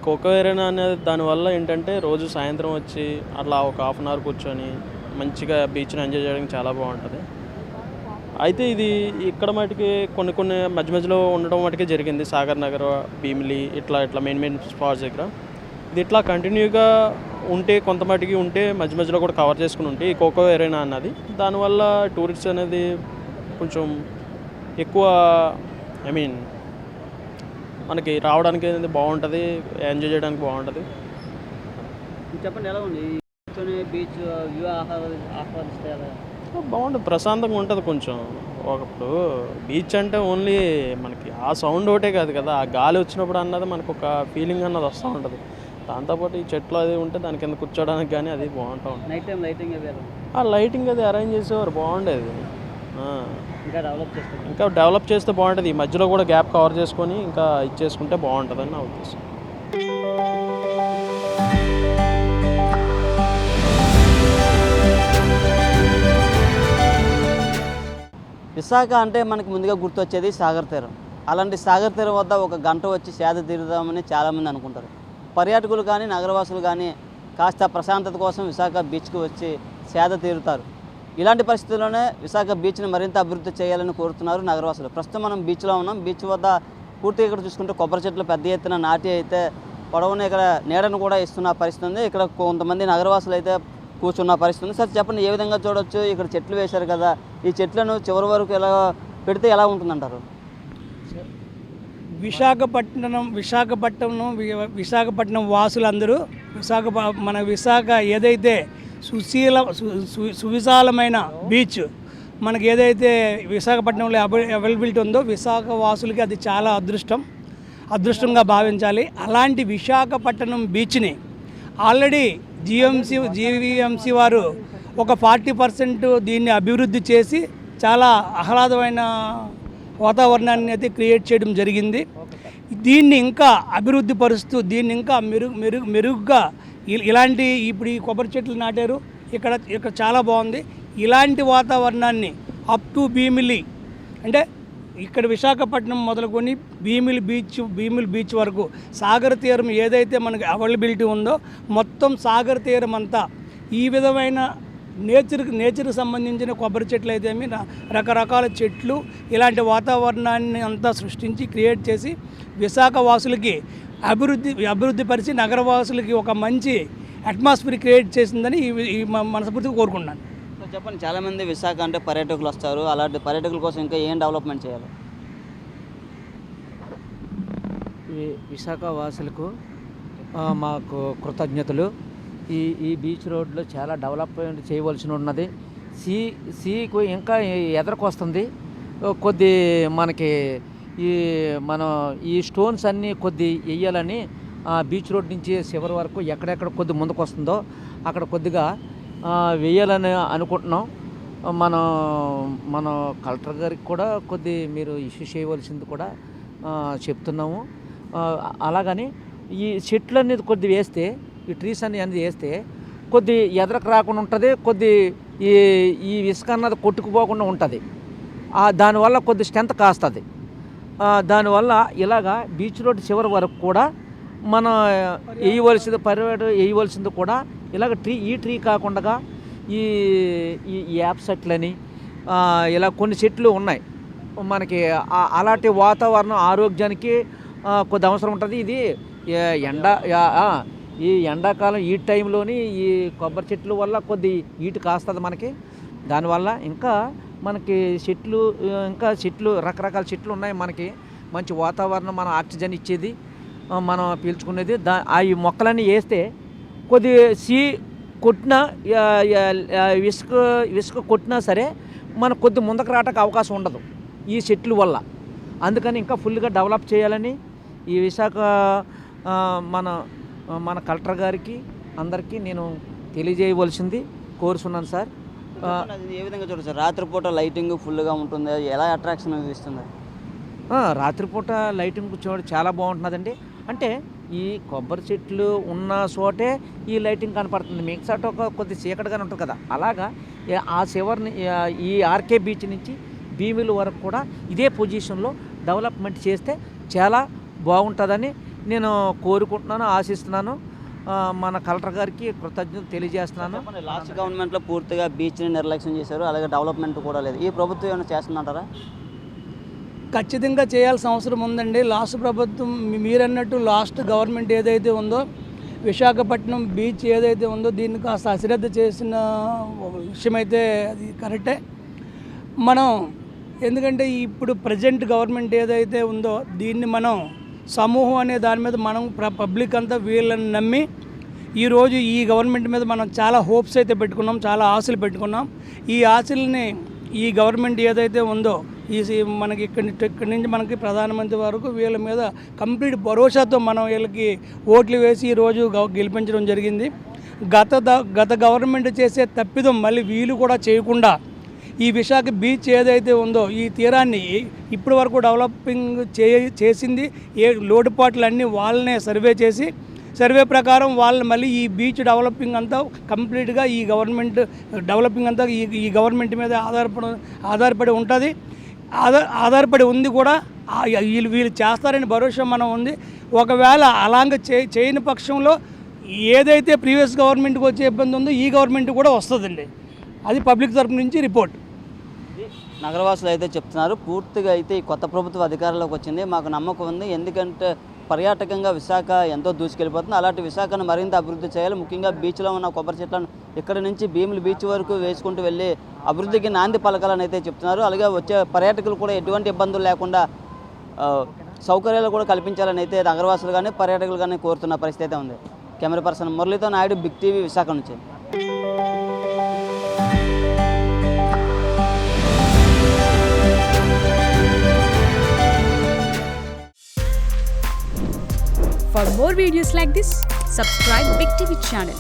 Cocoa arena అనేది దానివల్ల ఏంటంటే రోజు సాయంత్రం వచ్చి అట్లా ఒక హాఫ్ అన్ అవర్ కూర్చొని మంచిగా బీచ్ని ఎంజాయ్ చేయడానికి చాలా బాగుంటుంది. అయితే ఇది ఇక్కడ మటుకి కొన్ని మధ్య మధ్యలో ఉండడం మటుకే జరిగింది. సాగర్ నగర్, భీమిలి ఇట్లా మెయిన్ స్పాట్స్ దగ్గర ఇది ఇట్లా కంటిన్యూగా ఉంటే కొంత మటుకి ఉంటే మధ్య మధ్యలో కూడా కవర్ చేసుకుని ఉంటే ఈ కోకో ఎరీనా అన్నది దానివల్ల టూరిస్ట్ అనేది కొంచెం ఎక్కువ మనకి రావడానికి అనేది బాగుంటుంది, ఎంజాయ్ చేయడానికి బాగుంటుంది. చెప్పండి, ఎలా ఉంది బీచ్ వ్యూ ఆహ్వానిస్తే? బాగుంటుంది, ప్రశాంతంగా ఉంటుంది. కొంచెం ఒకప్పుడు బీచ్ అంటే ఓన్లీ మనకి ఆ సౌండ్ ఒకటే కాదు కదా, ఆ గాలి వచ్చినప్పుడు అన్నది మనకు ఒక ఫీలింగ్ అన్నది వస్తూ ఉంటుంది. దాంతోపాటు ఈ చెట్లు అది ఉంటే దాని కింద కూర్చోడానికి కానీ అది బాగుంటూ ఉంటుంది. నైట్ టైం లైటింగ్ ఆ లైటింగ్ అది అరేంజ్ చేసేవారు, బాగుండేది. ఇంకా డెవలప్ చేస్తే బాగుంటుంది. ఈ మధ్యలో కూడా గ్యాప్ కవర్ చేసుకొని ఇంకా ఇచ్చేసుకుంటే బాగుంటుందని నా ఉద్దేశం. విశాఖ అంటే మనకి ముందుగా గుర్తొచ్చేది సాగర్ తీరం. అలాంటి సాగర్ తీరం వద్ద ఒక గంట వచ్చి సేద తీరుదామని చాలామంది అనుకుంటారు. పర్యాటకులు కానీ నగరవాసులు కానీ కాస్త ప్రశాంతత కోసం విశాఖ బీచ్కి వచ్చి సేద తీరుతారు. ఇలాంటి పరిస్థితుల్లోనే విశాఖ బీచ్ని మరింత అభివృద్ధి చేయాలని కోరుతున్నారు నగరవాసులు. ప్రస్తుతం మనం బీచ్లో ఉన్నాం. బీచ్ వద్ద పూర్తిగా ఇక్కడ చూసుకుంటే కొబ్బరి చెట్లు పెద్ద ఎత్తున నాటి అయితే పొడవున ఇక్కడ నీడను కూడా ఇస్తున్న పరిస్థితి ఉంది. ఇక్కడ కొంతమంది నగరవాసులు అయితే కూర్చున్న పరిస్థితి ఉంది. సార్ చెప్పండి, ఏ విధంగా చూడవచ్చు? ఇక్కడ చెట్లు వేశారు కదా, ఈ చెట్లను చివరి వరకు ఎలా పెడితే ఎలా ఉంటుందంటారు? విశాఖపట్నం వాసులందరూ మన విశాఖ ఏదైతే సువిశాలమైన బీచ్ మనకి ఏదైతే విశాఖపట్నంలో అవైలబిలిటీ ఉందో విశాఖ వాసులకి అది చాలా అదృష్టంగా భావించాలి. అలాంటి విశాఖపట్నం బీచ్ని ఆల్రెడీ జీవీఎంసీ వారు ఒక 40% దీన్ని అభివృద్ధి చేసి చాలా ఆహ్లాదమైన వాతావరణాన్ని అయితే క్రియేట్ చేయడం జరిగింది. దీన్ని ఇంకా అభివృద్ధి పరుస్తూ దీన్ని ఇంకా మెరుగ్గా ఇలాంటి ఇప్పుడు ఈ కొబ్బరి చెట్లు నాటారు. ఇక్కడ చాలా బాగుంది. ఇలాంటి వాతావరణాన్ని అప్ టు భీమిలి అంటే ఇక్కడ విశాఖపట్నం మొదలుకొని భీమిలి బీచ్ వరకు సాగర్ తీరం ఏదైతే మనకి అవైలబిలిటీ ఉందో మొత్తం సాగర్ తీరం అంతా ఈ విధమైన నేచర్కి సంబంధించిన కొబ్బరి చెట్లు అయితేమి రకరకాల చెట్లు ఇలాంటి వాతావరణాన్ని అంతా సృష్టించి క్రియేట్ చేసి విశాఖ వాసులకి అభివృద్ధి పరిచి నగరవాసులకి ఒక మంచి అట్మాస్ఫియర్ క్రియేట్ చేసిందని ఈ మనస్ఫూర్తిగా కోరుకుంటున్నాను. చెప్పండి, చాలామంది విశాఖ అంటే పర్యాటకులు వస్తారు. అలాంటి పర్యాటకుల కోసం ఇంకా ఏం డెవలప్మెంట్ చేయాలి? ఈ విశాఖ వాసులకు మాకు కృతజ్ఞతలు. ఈ బీచ్ రోడ్లో చాలా డెవలప్మెంట్ చేయవలసి ఉన్నది. సీకు ఇంకా ఎదరకొస్తుంది. కొద్ది మనకి మనం ఈ స్టోన్స్ అన్నీ కొద్ది వేయాలని బీచ్ రోడ్ నుంచి చివరి వరకు ఎక్కడెక్కడ కొద్ది ముందుకు వస్తుందో అక్కడ కొద్దిగా వేయాలని అనుకుంటున్నాం. మన కలెక్టర్ గారికి కూడా కొద్ది మీరు ఇష్యూ చేయవలసింది కూడా చెప్తున్నాము. అలాగని ఈ చెట్లు అనేది కొద్ది వేస్తే ఈ ట్రీస్ అనేది వేస్తే కొద్ది ఎదరకు రాకుండా ఉంటుంది. కొద్ది ఈ ఇసుక అన్నది కొట్టుకుపోకుండా ఉంటుంది. దానివల్ల కొద్ది స్ట్రెంత్ కాస్తుంది. దానివల్ల ఇలాగా బీచ్ రోడ్ చివరి వరకు కూడా మనం వేయవలసింది కూడా ఇలాగ ఈ ట్రీ కాకుండా ఈ యాప్ సెట్లని ఇలా కొన్ని చెట్లు ఉన్నాయి మనకి. అలాంటి వాతావరణం ఆరోగ్యానికి కొద్ది అవసరం ఉంటుంది. ఇది ఈ ఎండాకాలం ఈ టైంలోని ఈ కొబ్బరి చెట్ల వల్ల కొద్ది హీట్ కాస్తుంది మనకి. దానివల్ల ఇంకా మనకి చెట్లు రకరకాల చెట్లు ఉన్నాయి మనకి. మంచి వాతావరణం, మన ఆక్సిజన్ ఇచ్చేది, మనం పీల్చుకునేది. ఈ మొక్కలన్నీ వేస్తే కొద్ది కొట్టినా ఇసుక కొట్టినా సరే మనకు కొద్ది ముందుకు రావడానికి అవకాశం ఉండదు ఈ చెట్ల వల్ల. అందుకని ఇంకా ఫుల్గా డెవలప్ చేయాలని ఈ విశాఖ మన కలెక్టర్ గారికి అందరికీ నేను తెలియజేయవలసింది కోరుతున్నాను సార్. ఏ విధంగా చూడండి సార్, రాత్రిపూట లైటింగ్ ఫుల్గా ఉంటుంది, ఎలా అట్రాక్షన్ ఇస్తుంది? రాత్రిపూట లైటింగ్ చూడండి చాలా బాగుంటుందండి. అంటే ఈ కొబ్బరి చెట్లు ఉన్న చోటే ఈ లైటింగ్ కనపడుతుంది. మిగతా ఒక కొద్ది చీకటిగానే ఉంటుంది కదా. అలాగా ఆ చివరిని ఈ ఆర్కే బీచ్ నుంచి భీమిలి వరకు కూడా ఇదే పొజిషన్లో డెవలప్మెంట్ చేస్తే చాలా బాగుంటుందని నేను కోరుకుంటున్నాను, ఆశిస్తున్నాను. మన కలెక్టర్ గారికి కృతజ్ఞతలు తెలియజేస్తున్నాను. లాస్ట్ గవర్నమెంట్లో పూర్తిగా బీచ్ని నిర్లక్ష్యం చేశారు, అలాగే డెవలప్మెంట్ కూడా లేదు. ఈ ప్రభుత్వం ఏమైనా చేస్తుందంటారా? ఖచ్చితంగా చేయాల్సిన అవసరం ఉందండి. లాస్ట్ ప్రభుత్వం మీరన్నట్టు లాస్ట్ గవర్నమెంట్ ఏదైతే ఉందో విశాఖపట్నం బీచ్ ఏదైతే ఉందో దీన్ని కాస్త అశ్రద్ధ చేసిన విషయం అయితే అది కరెక్టే. మనం ఎందుకంటే ఇప్పుడు ప్రజెంట్ గవర్నమెంట్ ఏదైతే ఉందో దీన్ని మనం సమూహం అనే దాని మీద మనం పబ్లిక్ అంతా వీళ్ళని నమ్మి ఈరోజు ఈ గవర్నమెంట్ మీద మనం చాలా హోప్స్ అయితే పెట్టుకున్నాం, చాలా ఆశలు పెట్టుకున్నాం. ఈ ఆశల్ని ఈ గవర్నమెంట్ ఏదైతే ఉందో మనకి ఇక్కడి నుంచి మనకి ప్రధానమంత్రి వరకు వీళ్ళ మీద కంప్లీట్ భరోసాతో మనం వీళ్ళకి ఓట్లు వేసి ఈరోజు గెలిపించడం జరిగింది. గత గవర్నమెంట్ చేసే తప్పిదం మళ్ళీ వీళ్ళు కూడా చేయకుండా ఈ విశాఖ బీచ్ ఏదైతే ఉందో ఈ తీరాన్ని ఇప్పటి వరకు డెవలపింగ్ చేసింది లోటుపాట్లు అన్నీ వాళ్ళనే సర్వే ప్రకారం వాళ్ళు మళ్ళీ ఈ బీచ్ డెవలపింగ్ అంతా కంప్లీట్గా ఈ గవర్నమెంట్ డెవలపింగ్ అంతా ఈ గవర్నమెంట్ మీద ఆధారపడి ఉంటుంది, ఆధారపడి ఉంది కూడా. వీళ్ళు చేస్తారని భరోసా మనం ఉంది. ఒకవేళ అలాగ చేయని పక్షంలో ఏదైతే ప్రీవియస్ గవర్నమెంట్కి వచ్చే ఇబ్బంది ఉందో ఈ గవర్నమెంట్ కూడా వస్తుందండి. అది పబ్లిక్ తరఫు నుంచి రిపోర్ట్. నగరవాసులు అయితే చెప్తున్నారు, పూర్తిగా అయితే ఈ కొత్త ప్రభుత్వం అధికారంలోకి వచ్చింది, మాకు నమ్మకం ఉంది. ఎందుకంటే పర్యాటకంగా విశాఖ ఎంతో దూసుకెళ్ళిపోతుంది. అలాంటి విశాఖను మరింత అభివృద్ధి చేయాలి. ముఖ్యంగా బీచ్లో ఉన్న కొబ్బరి చెట్లను ఇక్కడ నుంచి భీములు బీచ్ వరకు వేసుకుంటూ వెళ్ళి అభివృద్ధికి నాంది పలకాలని అయితే చెప్తున్నారు. అలాగే వచ్చే పర్యాటకులు కూడా ఎటువంటి ఇబ్బందులు లేకుండా సౌకర్యాలు కూడా కల్పించాలని అయితే నగరవాసులు కానీ పర్యాటకులు కానీ కోరుతున్న పరిస్థితి అయితే ఉంది. కెమెరా పర్సన్ మురళీతో నాయుడు, బిగ్ టీవీ, విశాఖ నుంచి. For more videos like this, subscribe Big TV channel.